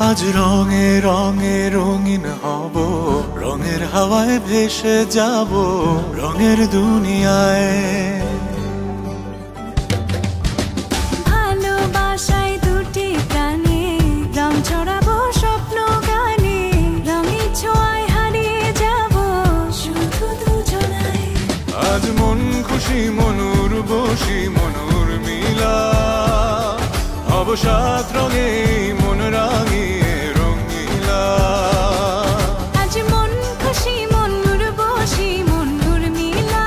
আজ রঙে রঙে রঙিন হব, রঙের হাওয়ায় ভেসে যাব রঙের দুনিয়ায়। ভালোবাসায় দুটি প্রাণে রং ছড়াবো স্বপ্ন গানে, রঙের ছোঁয়ায় হারিয়ে যাব শুধু দুজনায়। আজ মন খুশি মনুর বসি মনুর মিলা, হব সাত রঙে মন রাঙিয়ে রঙিলা। আজ মন খুশি মনুর বসি মনুর মিলা,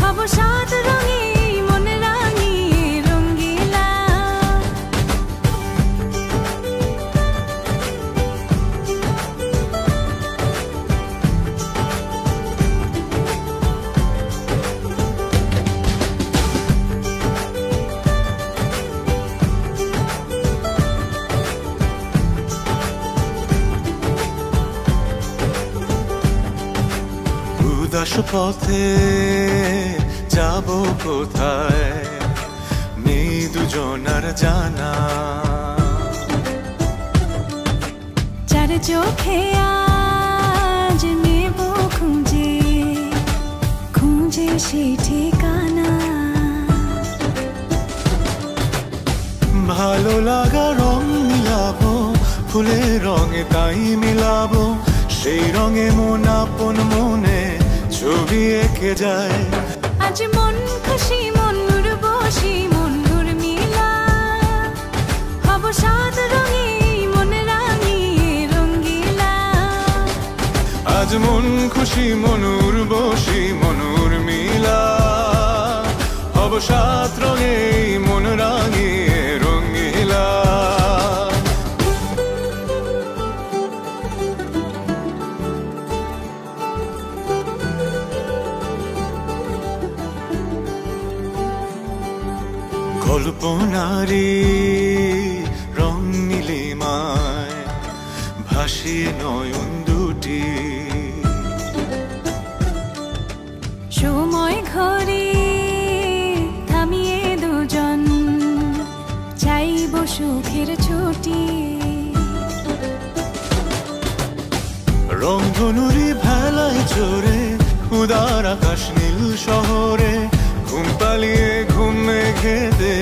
হব সাত রঙে মন রাঙিয়ে রঙিলা। উদাস পথে যাব কোথায়, নেই দুজনার জানা। চার চোখে আজ নেব খুঁজে খুঁজে সেই ঠিকানা। ভালো লাগা রং মিলাবো, ফুলের রঙে তাই মিলাবো, সেই রঙে মন আপন মনে ছবি এঁকে যায়। আজ মন খুশি মনুর বসি মনুর মিলা, হব সাত রঙে মন রাঙিয়ে রঙিলা। আজ মন খুশি মনুর বসি মনুর মিলা, হব সাত রঙে মন রাঙিয়ে রঙিলা। কল্পনারি রং নীলিমায় ভাসিয়ে নয়ন দুটি, সময় ঘরে থামিয়ে দুজন চাইব সুখের ছুটি। রংধনুরি ভেলায় চড়ে উদার আকাশ নীল শহরে, ঘুম পালিয়ে ঘুম মেঘেতে